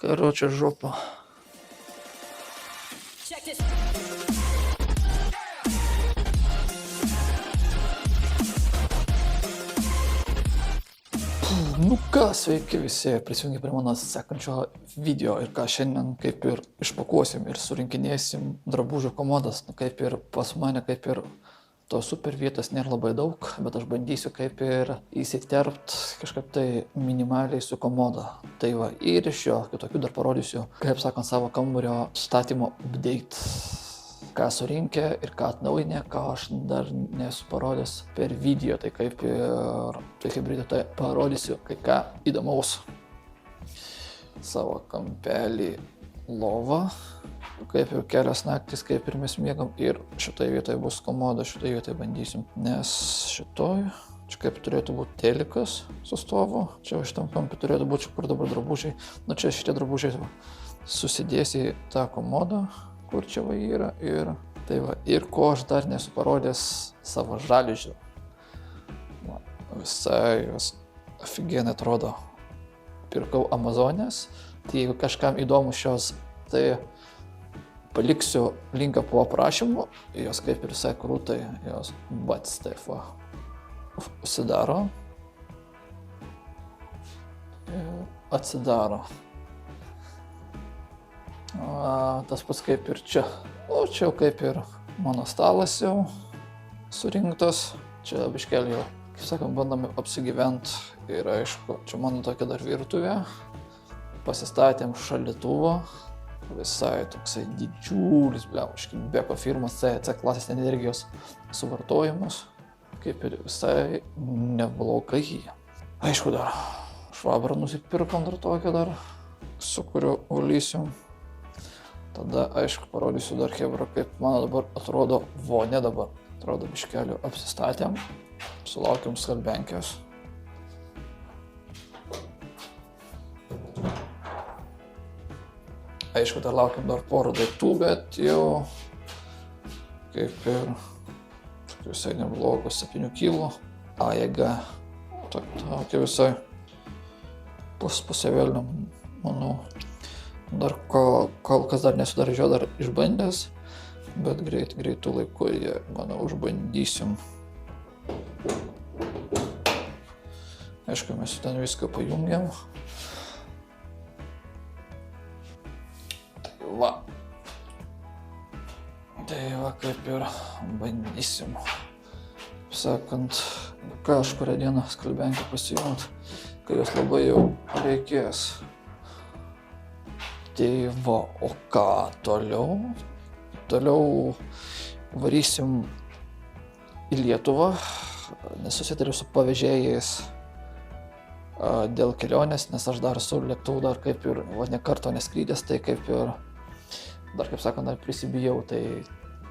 Короче, жопа. Nu ką, sveiki visi, prisijungi prie mano sekančio video ir ką šiandien kaip ir išpakuosim ir surinkinėsim drabužių komodas. Kaip ir pas mane, kaip ir to super vietos nėra labai daug, bet aš bandysiu kaip ir įsiterpt kažkaip tai minimaliai su komoda. Tai va, ir iš jo kitokių dar parodysiu, kaip sakant, savo kambario statymo update. Ką surinkę ir ką atnaujinę, ką aš dar nesu parodęs per video, tai kaip tai parodysiu kai ką įdomaus. Savo kampelį lovą, kaip ir kelias naktis, kaip ir mes miegam, ir šitoje vietoje bus komoda, šitoje vietoje bandysim, nes šitoje, čia kaip turėtų būti telikas su stovu, čia šitam kampe turėtų būti, kur dabar drabužiai, čia šitie drabužiai susidės į tą komodą, kur čia va yra, ir tai va, ir ko aš dar nesu parodęs savo žaližių. Visai jos aфиgenai atrodo. Pirkau Amazonės, tai jeigu kažkam įdomu šios, tai paliksiu linką po aprašymu, jos kaip ir visai krūtai, jos bats taip va, užsidaro ir atsidaro. Tas pats kaip ir čia. Čia jau kaip ir mano stalas jau surinktas. Čia biškelį jau, kaip sakant, bandome apsigyventi. Ir aišku, čia mano tokia dar virtuvė. Pasistatėm šaldytuvą. Visai toksai didžiulis, Beko firmos C klasės energijos suvartojimus. Kaip ir visai neblogai. Aišku, dar švabrą nusipirkom dar tokią dar, su kuriuo valysim. Tada, aišku, parodysiu dar chebra, kaip mano dabar atrodo vonė dabar. Atrodo, biškelių apsistatėm, sulaukiam skalbenkės. Aišku, dar laukiam dar porą daiktų, bet jau kaip ir visai neblogos 7 kg. Jėga, tokia visai pusėvėlė, manau. Dar kol kas dar nesu dar išbandęs, bet greitų laiku jie, manau, užbandysim. Aišku, mes ten viską pajungiam. Tai va, kaip ir bandysim. Sakant, ką aš kurią dieną skalbenkę pasijungt, kai jos labai jau reikės. Tai va, o ką toliau? Toliau varysim į Lietuvą, nesusitariu su pavežėjais dėl kelionės, nes aš dar su lėktuvu dar kaip ir ne karto neskrydęs, tai kaip ir dar, kaip sakant, dar prisibijau, tai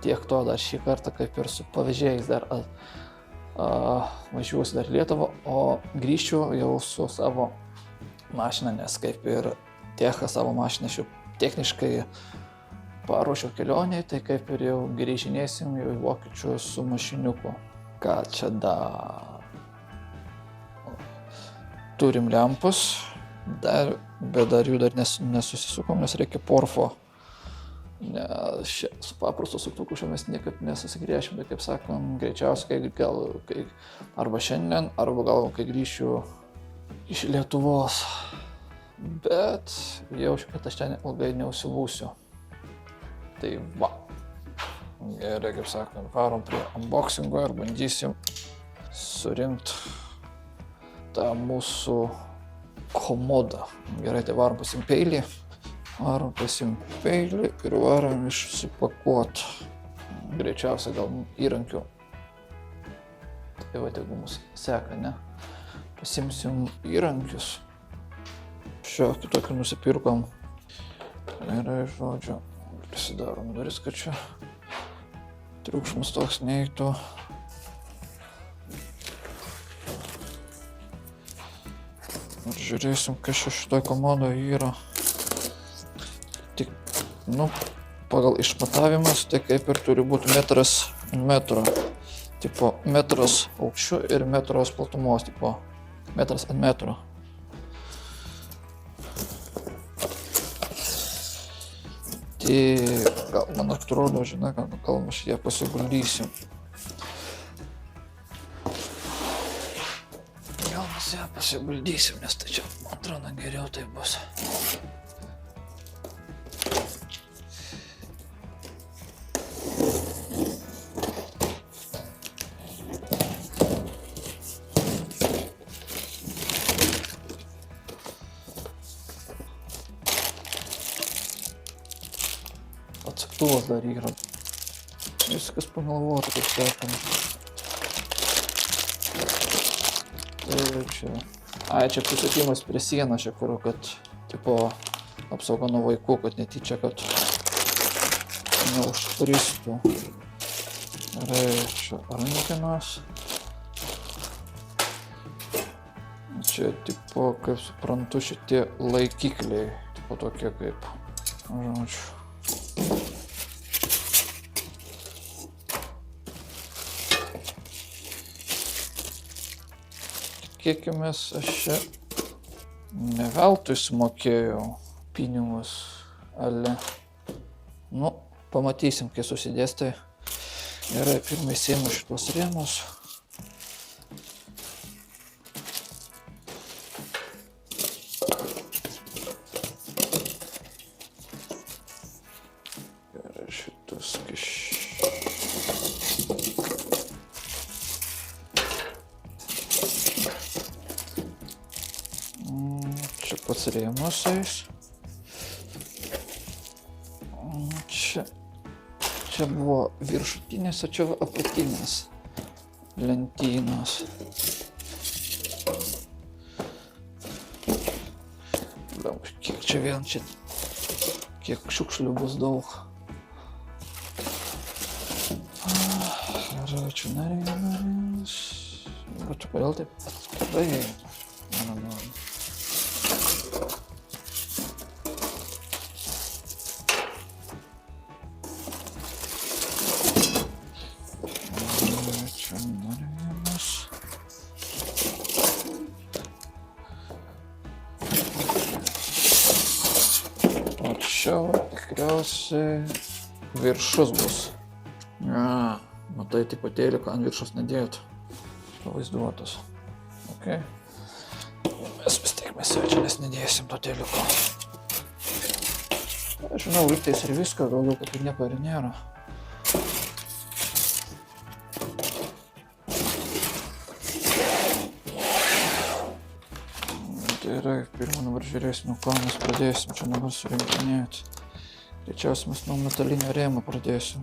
tiek to dar šį kartą kaip ir su pavežėjais dar važiuosiu dar Lietuvą, o grįšiu jau su savo mašina, nes kaip ir techą savo mašiną aš jau techniškai paruošiau kelioniai, tai kaip ir jau grįžinėsim jau į Vokiečius su mašiniuku. Ką čia dar? Turim lempus, bet dar jų dar nesusisukom, nes reikia porfo. Su paprastu suktuku šiuo mes niekaip nesusigrėšim, bet kaip sakom, greičiausiai arba šiandien, arba gal kai grįšiu iš Lietuvos. Bet jaučiu, kad aš ten ilgai neužsibūsiu. Tai va. Gerai, kaip sakant, varom prie unboxingo ir bandysim surinkti tą mūsų komodą. Gerai, tai varom pasim peilį. Ir varom išsipakuot. Greičiausiai gal įrankių. Tai va, jeigu mus seka, ne? Pasimsim įrankius. Šio kitokį nusipirkom. Gerai, žodžiu, prisidarom duris, kad čia triukšmas toks neįtų. Ir žiūrėsim, kas čia šitoj komodoje yra. Tik, pagal išmatavimas, tai kaip ir turi būti metras ant metro. Tipo, metras aukščiu ir metros platumos, tipo, metras ant metro. gal man atrodo, žinai, gal mes ją pasiguldysim. Gal mes ją pasiguldysim, nes tai čia, man atrodo, geriau tai bus. Atsaktuvas dar yra. Viskas pagalvota, kaip sakoma. Taip, čia. Ai, čia prisėtimas prie sieną, čia kur, kad, tipo, apsauga nuo vaikų, kad netyčia, kad neužkristų. Gerai, čia rankenos. Čia, tipo, kaip suprantu, šitie laikikliai, tipo, tokie kaip, žodžiu. Tikėkimės, aš čia ne veltui sumokėjau pinigus, ale. Nu, pamatysim, kai susidės tai. Gerai, pirmai sėmu šitos rėmus. Gerai, šitus čia pats rėmus eis. Čia buvo viršutinės, o čia apatinės lentynos. Kiek čia vien čia, kiek šiukšlių bus daug. Gerai, čia narėjimas. Bet čia kodėl taip atskirai? O čia tikriausiai viršus bus. Matai, tipo tėliką ant viršus nedėjot. Pavaizduotas. Ok. Mes vis tiek mes jau čia nes nedėsim to tėliko. Aš žinau, lygtais ir viską, daugiau kaip ir nieko ir nėra. Gerai, pirmą dabar žiūrėsim, nuo ko mes pradėsim, čia dabar surinkinėti. Greičiausiai mes nuo metalinio rėmo pradėsim.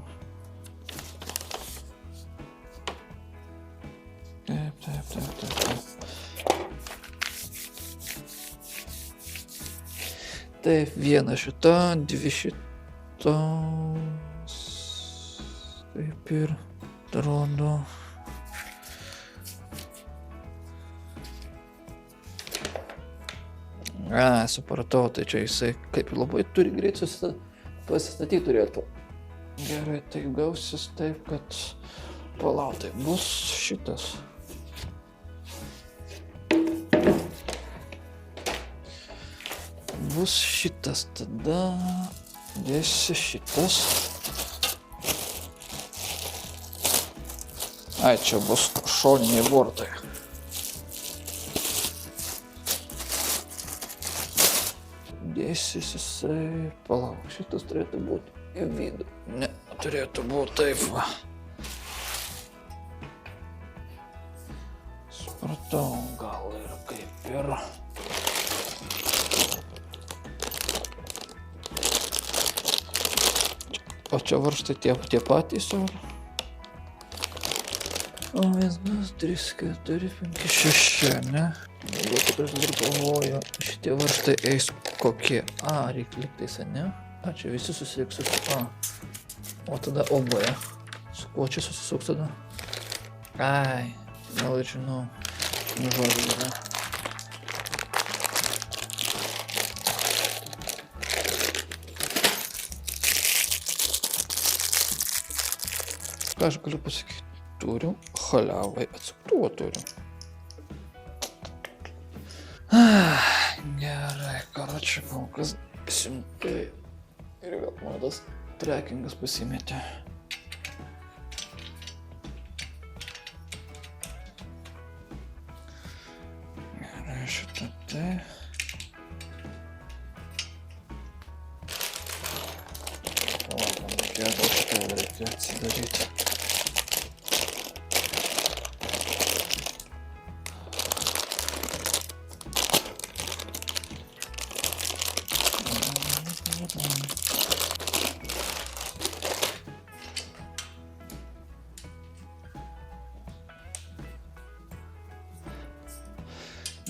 Taip, viena šita, dvi šitos, kaip ir atrodo. Supratau, tai čia jisai kaip labai turi greit pasistatyti turėtų. Gerai, tai gausis taip, kad palauk, tai bus šitas. Bus šitas, tada dėsi šitas. Ai, čia bus šoniniai bortai. Dėsis jisai, palauk, šitas turėtų būti į vidų. Ne, turėtų būti taip va. Supratau, gal ir kaip ir. O čia varžtai tie patys ar? O 1, 2, 3, 4, 5, 6, ne? Gal kaip aš dabar galvoju, šitie varžtai eis kokie? Reikia lygtais, ne? Čia visi susiliks su O tada oboje. Su kuo čia susisuks tada? Gal ir žinau. Nu žodžiu yra. Ką aš galiu pasakyti? Turiu, haliavai atsuktuvą turiu. Gerai, karočiui, kol kas 100 Ir vėl mano tas trekingas pasimetė. Gerai, šitą tai. Palauk, reikėjo gal šitą reikia atsidaryti.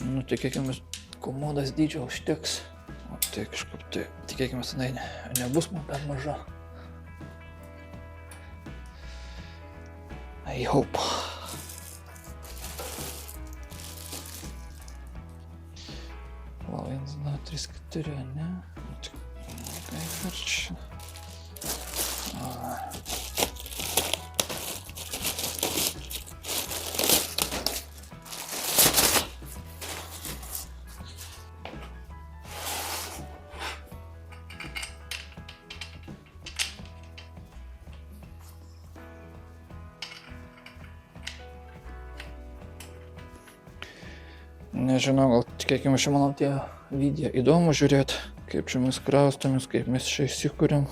Nu, tikėkime, komodas dydžio užteks. O tai kažkaip tai, tikėkime, jinai nebus man per maža. I hope. Lau, 1, 2, 3, 4, ne? Kaip ir čia. Nežinau, gal tikėkime, čia manau tie video įdomu žiūrėti, kaip čia mes kraustomės, kaip mes čia įsikūrėm.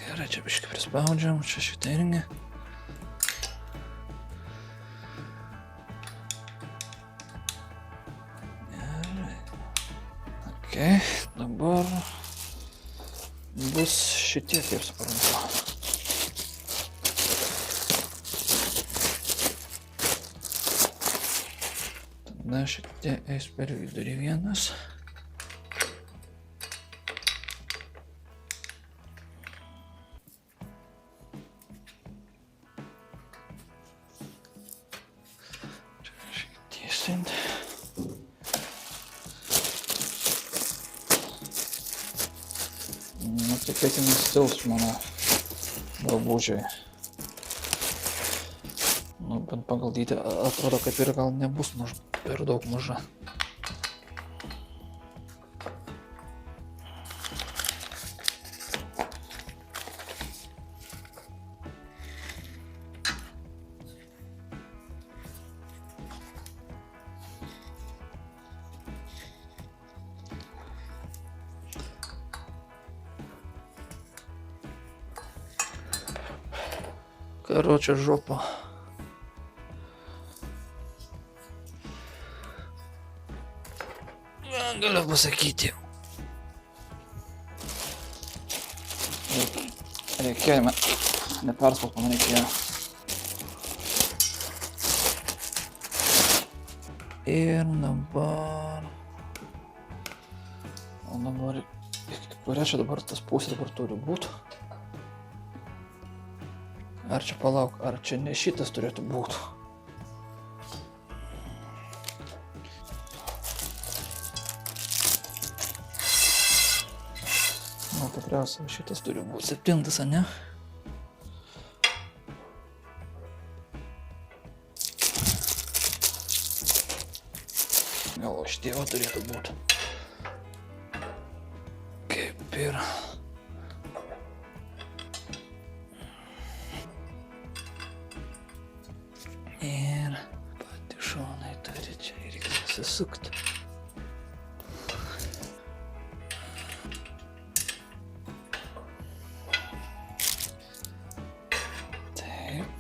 Gerai, čia biškai prispaudžiam, čia šitą irgi. Okay, dabar bus šitie, kaip suprantu. Tada šitie eis per vidurį vienas. Čia šiek tiesint. Tikėkime, stils mano drabužiai. Nu, bent pagal dydį atrodo, kad ir gal nebus per daug maža. Короче, жопа. Galiu pasakyti. Reikėjo, neperspaust, man reikėjo. Ir dabar... O dabar... Kuria čia dabar tas pusė dabar turi būti? Ar čia palauk, ar čia ne šitas turėtų būti? Na, tikriausiai šitas turi būti 7, ane? Gal šitie va turėtų būti. Kaip ir... Ir pati šonai turi čia irgi susukti. Taip.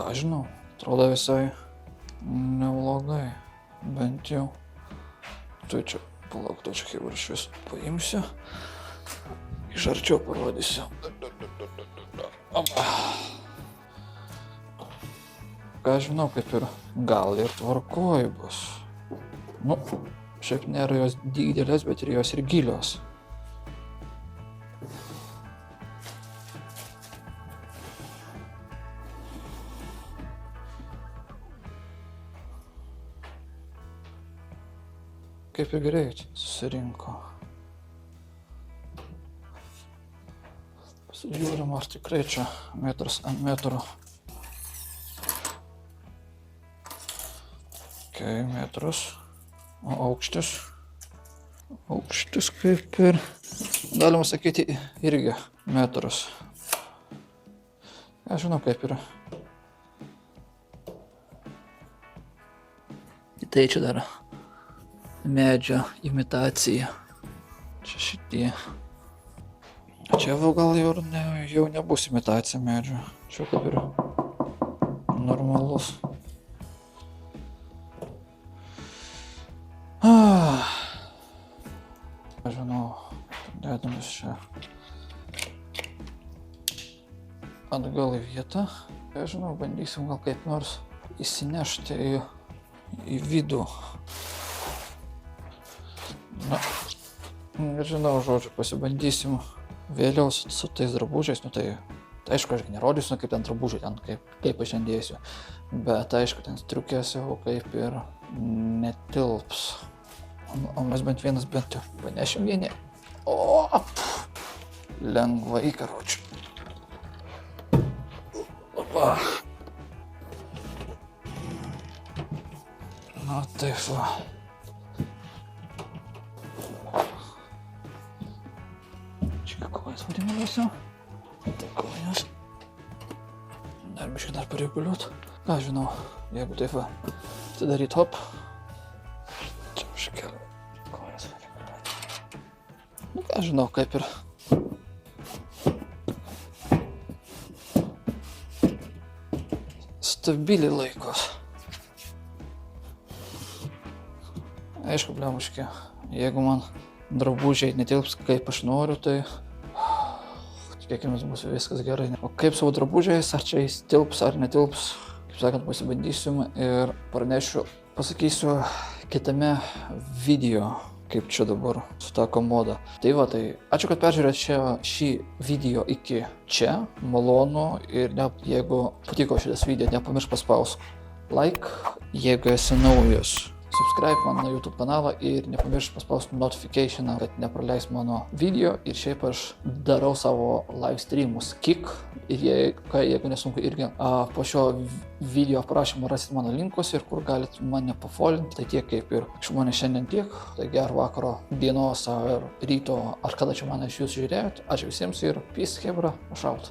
ką žinau, atrodo visai neblogai, bent jau. Tai čia, palauk, to čia kaip aš vis paimsiu, iš arčiau parodysiu. Ką žinau, kaip ir gal ir tvarkoj bus. Nu, šiaip nėra jos didelės, bet ir jos ir gilios. Kaip ir greit susirinko. Pasižiūrim, ar tikrai čia metras ant metro. Metras. O aukštis? Aukštis kaip ir, galima sakyti, irgi metras. Aš žinau, kaip yra. Tai čia dar medžio imitacija. Čia šitie. Čia gal jau nebus imitacija medžio. Čia kaip ir normalus. Aš žinau, dedamas čia atgal į vietą. Aš žinau, bandysim gal kaip nors įsinešti į vidų. Na, nežinau, žodžiu, pasibandysim vėliau su tais drabužiais. Nu tai aišku, aš nerodysiu, kaip ten drabužiai, ten kaip aš ten dėsiu. Bet aišku, ten striukės jau kaip ir netilps. O mes bent vienas bent jau panešim vieni. O! Lengvai, karočiui. Opa. Na taip va. Čia kojas vadinamosiu. Tai kojas. Dar biškai dar pareguliuot. Ką žinau, jeigu taip va, atidaryt hop. Čia užkeliu kojas pareguliuot. Nu ką žinau, kaip ir. Stabiliai laikos. Aišku, blemuškė, jeigu man drabužiai netilps kaip aš noriu, tai tikėkimės bus viskas gerai. O kaip savo drabužiais, ar čia jis tilps ar netilps, kaip sakant, pasibandysim ir pasakysiu kitame video, kaip čia dabar su ta komoda. Tai va, tai ačiū, kad peržiūrėt šį video iki čia, malonu ir jeigu patiko šitas video, nepamiršk paspausk like, jeigu esi naujas. Subscribe mano YouTube kanalą ir nepamiršk paspausti notificationą, kad nepraleis mano video. Ir šiaip aš darau savo live streamus Kik. Ir jeigu nesunku irgi po šio video aprašymo rasit mano linkus ir kur galit mane pafolinti. Tai tiek kaip ir iš manęs šiandien tiek. Tai gero vakaro, dienos ar ryto, ar kada čia mane iš jūsų žiūrėjot. Ačiū visiems ir peace, hebra, šaut.